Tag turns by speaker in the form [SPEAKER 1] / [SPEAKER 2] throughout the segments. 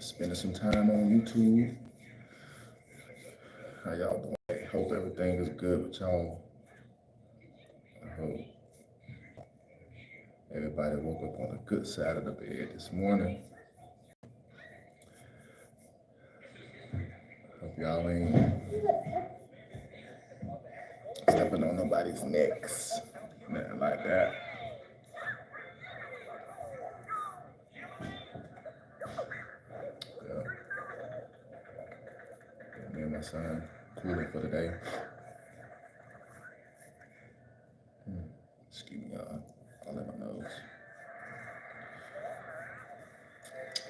[SPEAKER 1] spending some time on YouTube. How y'all doing? Hope everything is good with y'all. I hope everybody woke up on the good side of the bed this morning. Hope y'all ain't stepping on nobody's necks. Nothing like that. Yeah. Me and my son cooling for the day. Excuse me, y'all. All in my nose.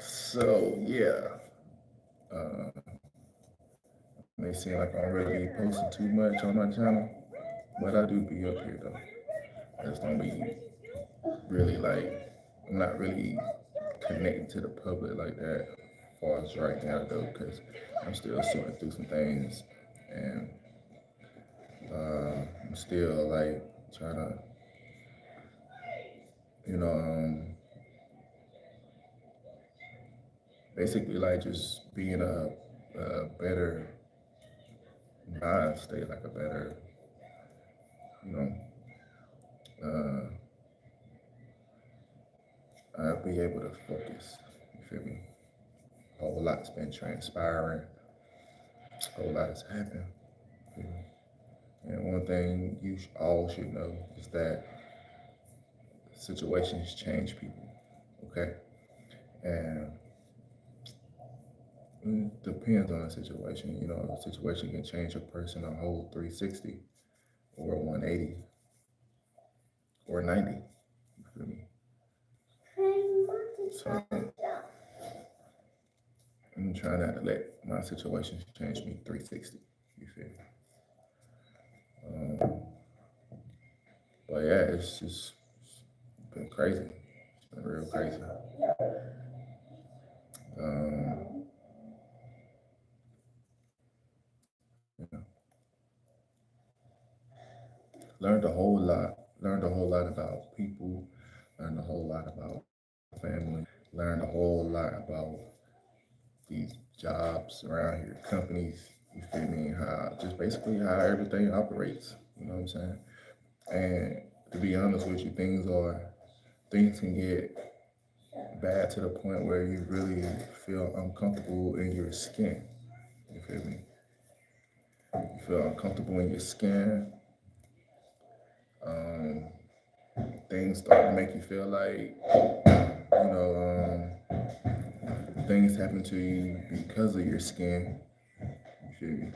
[SPEAKER 1] So yeah, may seem like I don't really be posting too much on my channel, but I do be up here though. I just don't be really like, I'm not really connecting to the public like that as far as right now though, because I'm still sorting through some things and I'm still like trying to, you know, basically like just being a better mind state, like a better, you know, I'll be able to focus. You feel me? A whole lot's been transpiring. A whole lot has happened. You feel me? And one thing you all should know is that situations change people. Okay, and it depends on the situation. You know, the situation can change a person a whole 360 or 180 or 90. You feel me? So I'm trying not to let my situations change me 360. You feel me? But yeah, it's just been crazy. It's been real crazy. Um, you know, learned a whole lot. Learned a whole lot about people. Learned a whole lot about family. Learned a whole lot about these jobs around here, companies. You feel me? How just basically how everything operates. You know what I'm saying? And to be honest with you, things can get bad to the point where you really feel uncomfortable in your skin. You feel me? You feel uncomfortable in your skin. Um, Things start to make you feel like, you know, things happen to you because of your skin. You feel me?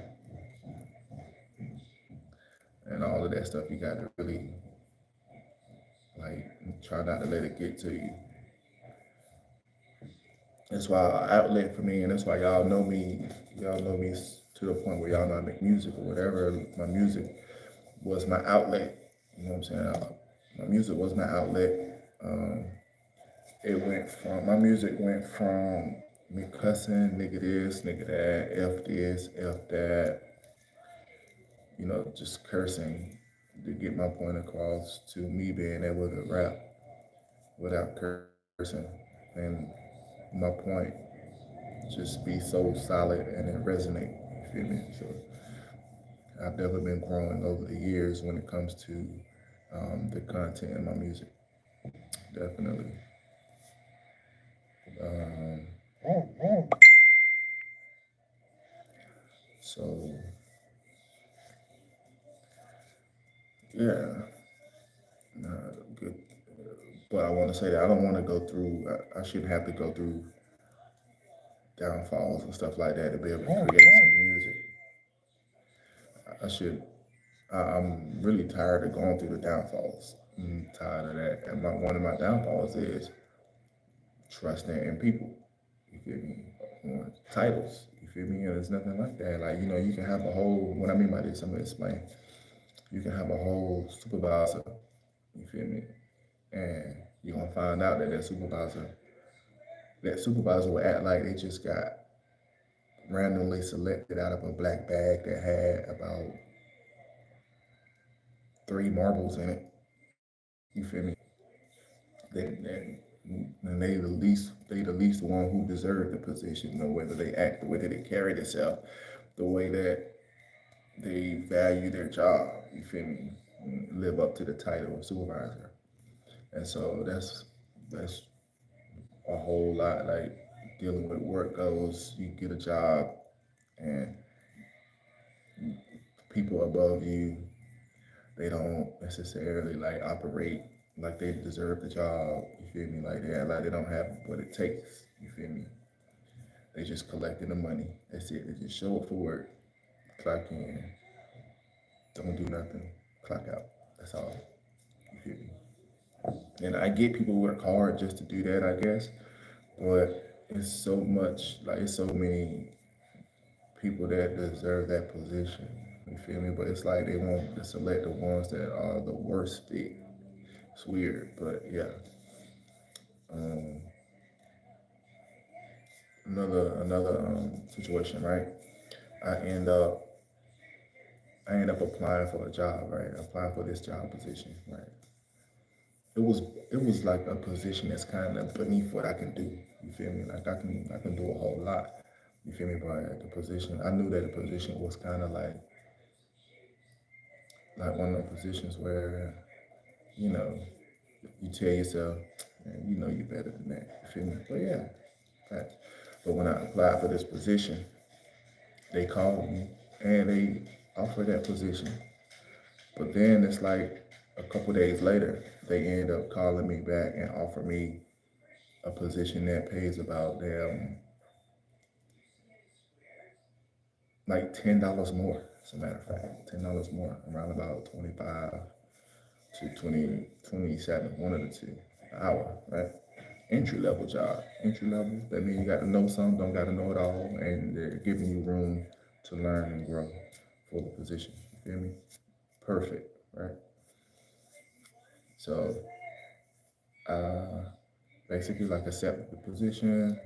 [SPEAKER 1] And all of that stuff, you got to really, like, try not to let it get to you. That's why outlet for me, and that's why y'all know me. Y'all know me to the point where y'all know I make music or whatever. My music was my outlet. You know what I'm saying? My music was my outlet. My music went from me cussing, nigga this, nigga that, F this, F that, you know, just cursing to get my point across to me being able to rap without cursing. And my point just be so solid and it resonate. You feel me? So I've definitely been growing over the years when it comes to the content in my music. Definitely. Um, so yeah, good. But I want to say that I don't want to go through. I shouldn't have to go through downfalls and stuff like that to be able to create some music. I should. I'm really tired of going through the downfalls. I'm tired of that. And one of my downfalls is trusting in people. You feel me? Or titles. You feel me? And there's nothing like that. Like, you know, you can have a whole, what I mean by this, I'm gonna explain. You can have a whole supervisor, you feel me? And you're gonna find out that that supervisor will act like they just got randomly selected out of a black bag that had about 3 marbles in it. You feel me? Then and they the least one who deserve the position. You know, whether they act, the way that they carry themselves, the way that they value their job. You feel me? Live up to the title of supervisor. And so that's a whole lot. Like dealing with work goes, you get a job and people above you, they don't necessarily like operate like they deserve the job. You feel me? Like they don't have what it takes. You feel me? They just collecting the money. That's it. They just show up for work, clock in, don't do nothing, clock out. That's all. You feel me? And I get people work hard just to do that, I guess. But it's so much, like it's so many people that deserve that position. You feel me? But it's like they want to select the ones that are the worst fit. It's weird, but yeah. Um, another situation, right? I end up I end up applying for a job, right? Applying for this job position, right? It was it was like a position that's kind of beneath what I can do. You feel me? Like I can do a whole lot. You feel me? But the position, I knew that the position was kind of like one of the positions where you know you tell yourself, man, you know you're better than that. You feel me? But yeah, facts. But when I applied for this position, they called me and they offered that position. But then it's like a couple days later, they end up calling me back and offer me a position that pays about damn like $10 more. As a matter of fact, $10 more, around about 25 to 27, one of the two, an hour, right? Entry level job. Entry level, that means you got to know some, don't got to know it all, and they're giving you room to learn and grow for the position. You feel me? Perfect, right? So, uh, basically, like accepted the position.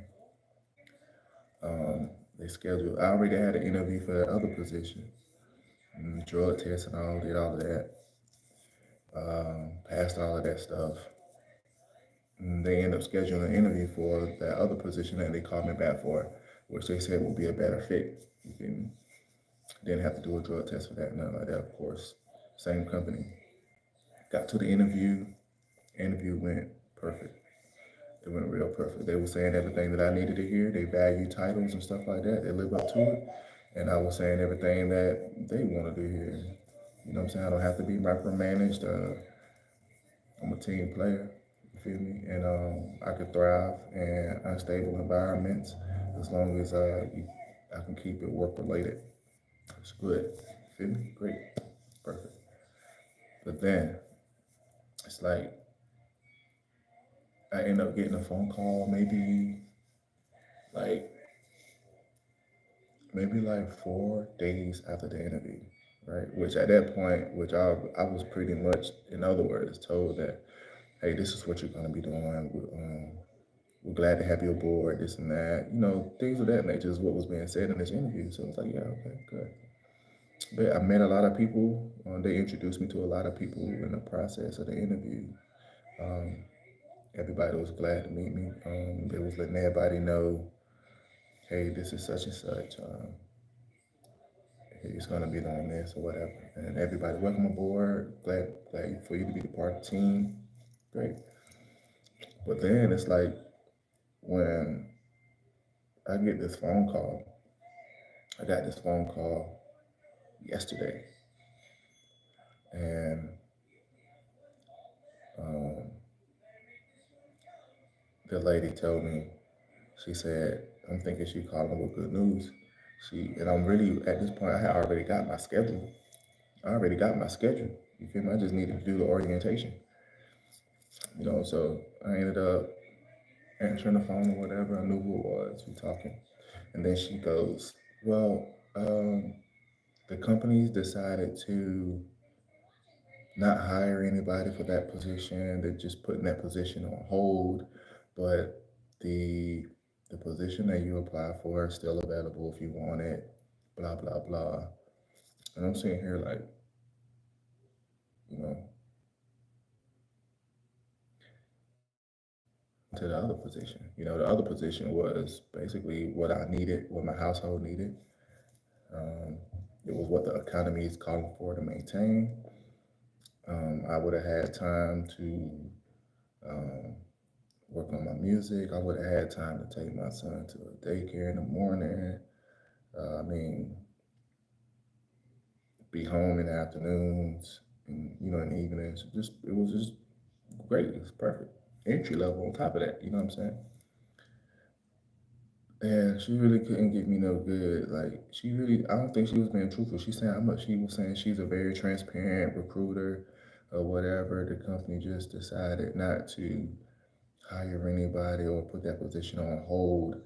[SPEAKER 1] Um, they scheduled. I already had an interview for that other position, drug test and all, did all of that. Passed all of that stuff. And they end up scheduling an interview for that other position that they called me back for, which they said would be a better fit. You feel me? Didn't have to do a drug test for that, nothing like that, of course. Same company. Got to the interview. Interview went perfect. It went real perfect. They were saying everything that I needed to hear. They value titles and stuff like that. They live up to it. And I was saying everything that they wanted to hear. You know what I'm saying? I don't have to be micromanaged. I'm a team player. You feel me? And I can thrive in unstable environments as long as I can keep it work related. It's good. You feel me? Great. Perfect. But then it's like I end up getting a phone call like maybe like 4 days after the interview, right? Which at that point, which I was pretty much, in other words, told that, hey, this is what you're gonna be doing. We're glad to have you aboard, this and that. You know, things of that nature is what was being said in this interview. So it's like, yeah, okay, good. But I met a lot of people. They introduced me to a lot of people in the process of the interview. Um, Everybody was glad to meet me. They was letting everybody know, hey, this is such and such. He's gonna be doing this or whatever. And everybody, welcome aboard. Glad for you to be the part of the team. Great. But then it's like when I get this phone call, I got this phone call yesterday, and um, the lady told me, she said, I'm thinking she calling with good news. And I'm really, at this point, I had already got my schedule. I already got my schedule. You feel me? I just needed to do the orientation. You know, so I ended up answering the phone or whatever. I knew who it was. We talking. And then she goes, well, the company's decided to not hire anybody for that position. They're just putting that position on hold. But the the position that you apply for is still available if you want it. Blah blah blah. And I'm sitting here like, you know, to the other position. The other position was basically what I needed, what my household needed. Um, it was what the economy is calling for to maintain. I would have had time to um, work on my music. I would have had time to take my son to a daycare in the morning. I mean, be home in the afternoons and in the evenings. Just it was just great. It was perfect. Entry level on top of that. You know what I'm saying? And she really couldn't get me no good. Like she really, I don't think she was being truthful. She was saying she's a very transparent recruiter or whatever. The company just decided not to hire anybody or put that position on hold.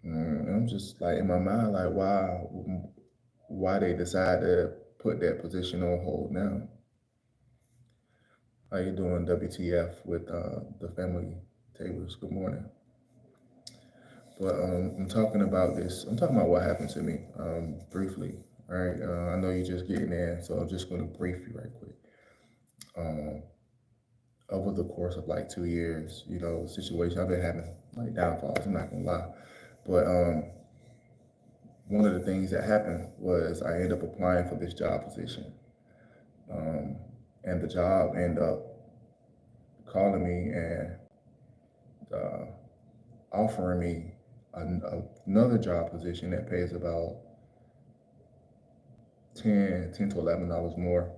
[SPEAKER 1] And I'm just like in my mind, like why they decide to put that position on hold now? How you doing, WTF with the family tables? Good morning. But I'm talking about this. I'm talking about what happened to me briefly. All right. I know you're just getting in, so I'm just going to brief you right quick. Um, Over the course of like 2 years, situation I've been having like downfalls. I'm not gonna lie, but one of the things that happened was I ended up applying for this job position, um, and the job ended up calling me and uh, offering me another job position that pays about 10 to $11 more.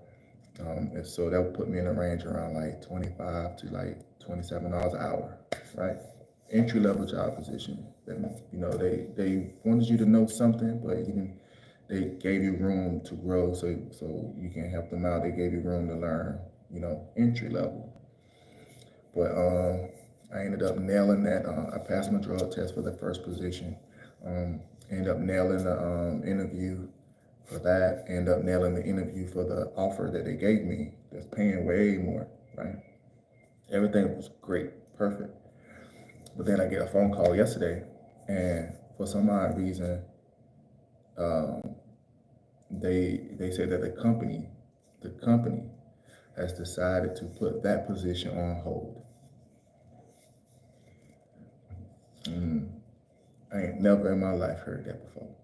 [SPEAKER 1] And so that would put me in a range around like 25 to like $27 an hour, right? Entry level job position. And they wanted you to know something, but they gave you room to grow, so you can help them out. They gave you room to learn, entry level. But I ended up nailing that. I passed my drug test for the first position. Um, Ended up nailing the interview for that. Ended up nailing the interview for the offer that they gave me that's paying way more, right? Everything was great, perfect. But then I get a phone call yesterday, and for some odd reason, um, they said that the company has decided to put that position on hold. Mm, I ain't never in my life heard that before.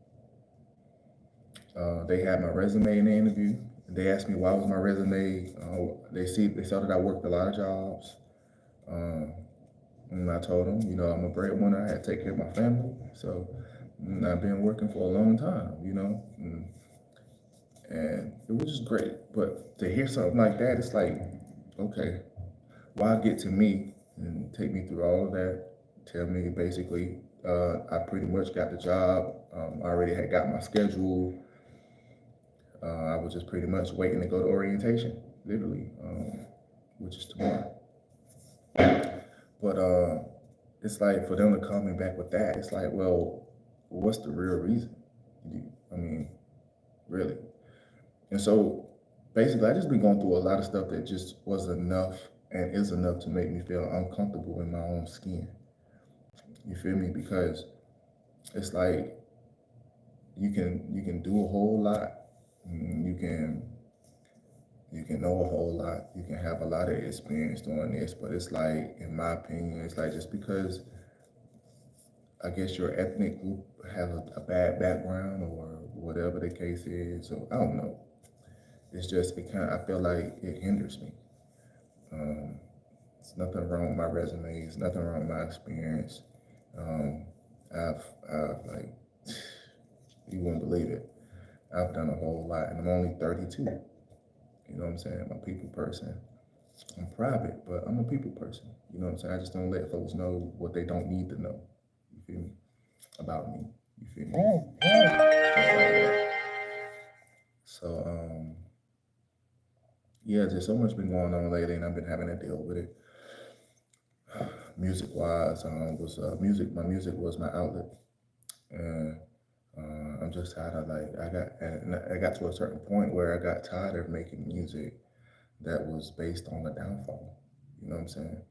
[SPEAKER 1] They had my resume in the interview. They asked me why was my resume. They saw that I worked a lot of jobs. Um, and I told them, I'm a breadwinner. I had to take care of my family. So I've been working for a long time, and it was just great. But to hear something like that, it's like, okay, why get to me and take me through all of that? Tell me basically, I pretty much got the job. I already had got my schedule. I was just pretty much waiting to go to orientation, literally, which is tomorrow. But it's like for them to call me back with that, it's like, well, what's the real reason? I mean, really. And so basically, I just been going through a lot of stuff that just was enough and is enough to make me feel uncomfortable in my own skin. You feel me? Because it's like you can do a whole lot. You can know a whole lot. You can have a lot of experience doing this, but it's like, in my opinion, it's like just because I guess your ethnic group has a bad background or whatever the case is. So I don't know. It's just I feel like it hinders me. Um, it's nothing wrong with my resume. It's nothing wrong with my experience. Um, I've like, you wouldn't believe it. I've done a whole lot, and I'm only 32. You know what I'm saying? I'm a people person. I'm private, but I'm a people person. You know what I'm saying? I just don't let folks know what they don't need to know. You feel me? About me. You feel me? Stuff like that. So, yeah, there's so much been going on lately, and I've been having to deal with it. Music wise, was music. My music was my outlet, and I'm just tired of like I got to a certain point where I got tired of making music that was based on a downfall. You know what I'm saying?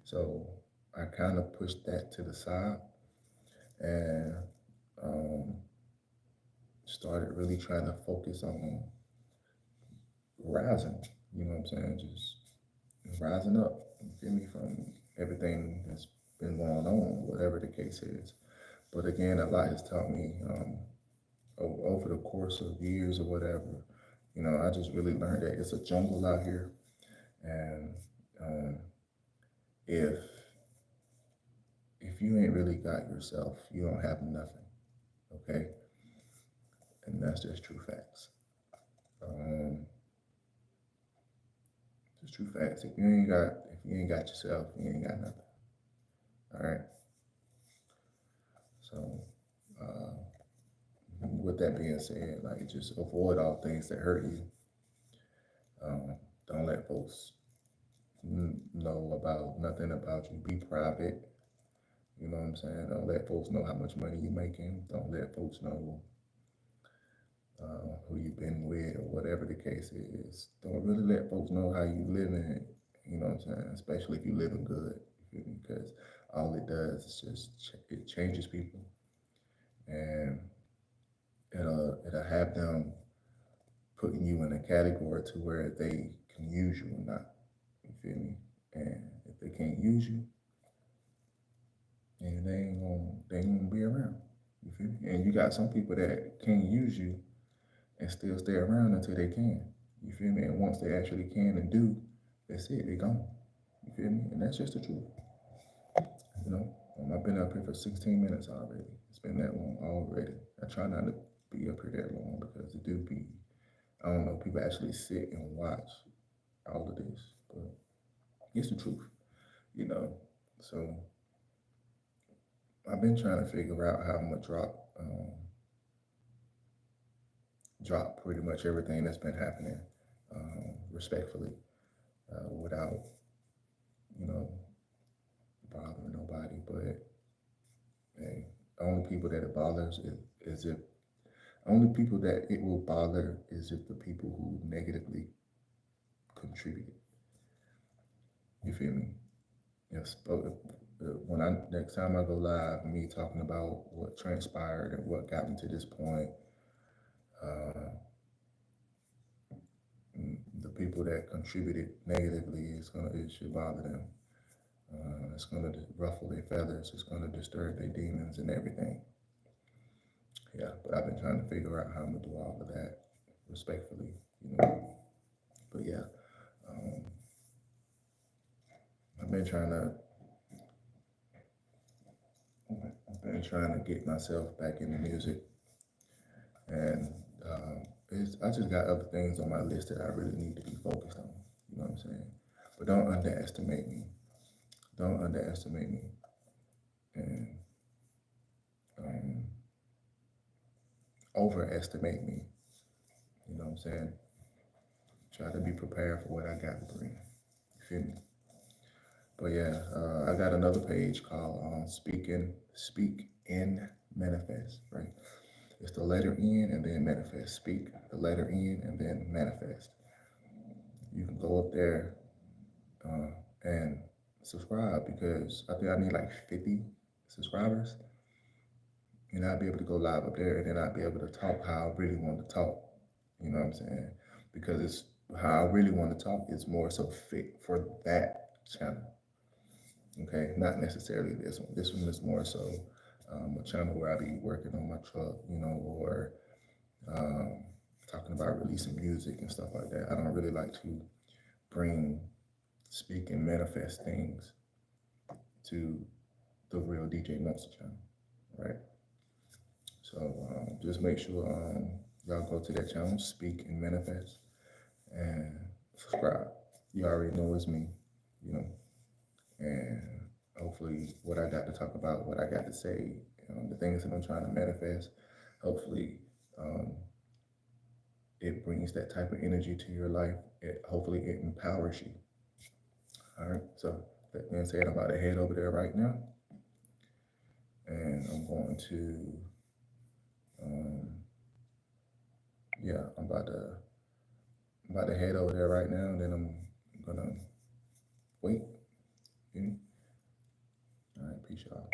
[SPEAKER 1] So I kind of pushed that to the side and um, started really trying to focus on rising. You know what I'm saying? Just rising up. You feel me? From everything that's been going on, whatever the case is. But again, a lot has taught me over the course of years or whatever. I just really learned that it's a jungle out here, and um, if you ain't really got yourself, you don't have nothing. Okay, and that's just true facts. Um, just true facts. If you ain't got yourself, you ain't got nothing. All right. So, uh, with that being said, like just avoid all things that hurt you. Don't let folks know about nothing about you. Be private. You know what I'm saying? Don't let folks know how much money you're making. Don't let folks know who you've been with or whatever the case is. Don't really let folks know how you living. You know what I'm saying? Especially if you living good. Because all it does is it changes people, and it'll have them putting you in a category to where they can use you or not. You feel me? And if they can't use you, then they ain't gonna be around. You feel me? And you got some people that can't use you and still stay around until they can. You feel me? And once they actually can and do, that's it. They gone. You feel me? And that's just the truth. I've been up here for 16 minutes already. It's been that long already. I try not to be up here that long because it do be, I don't know, people actually sit and watch all of this, but it's the truth, you know. So I've been trying to figure out how I'm gonna drop pretty much everything that's been happening, respectfully, without you know bothering nobody. But hey, only people that it bothers is if only people that it will bother is if the people who negatively contributed. You feel me? Yes. But when I next time I go live, me talking about what transpired and what got me to this point, uh, the people that contributed negatively it should bother them. It's gonna ruffle their feathers. It's gonna disturb their demons and everything. Yeah, but I've been trying to figure out how I'm gonna do all of that respectfully, you know. But yeah, um, I've been trying to I've been trying to get myself back into music, and I just got other things on my list that I really need to be focused on. You know what I'm saying? But don't underestimate me. Don't underestimate me, and um, overestimate me. You know what I'm saying? Try to be prepared for what I got to bring. You feel me? But yeah, I got another page called Speak and Manifest. Right? It's the letter N and then manifest. Speak the letter N and then manifest. You can go up there and subscribe because I think I need like 50 subscribers, and I'll be able to go live up there, and then I'll be able to talk how I really want to talk. You know what I'm saying? Because it's how I really want to talk is more so fit for that channel. Okay, not necessarily this one. This one is more so a channel where I be working on my truck, or um, talking about releasing music and stuff like that. I don't really like to bring, speak, and manifest things to the real DJ Monster channel, right? So just make sure y'all go to that channel, Speak and Manifest, and subscribe. You already know it's me, you know, and hopefully what I got to talk about, what I got to say, the things that I'm trying to manifest, hopefully um, it brings that type of energy to your life. Hopefully it empowers you. All right. So that being said, I'm about to head over there right now, and I'm going to, um, yeah, I'm about to head over there right now, and then I'm gonna wait. You know? All right. Peace, y'all.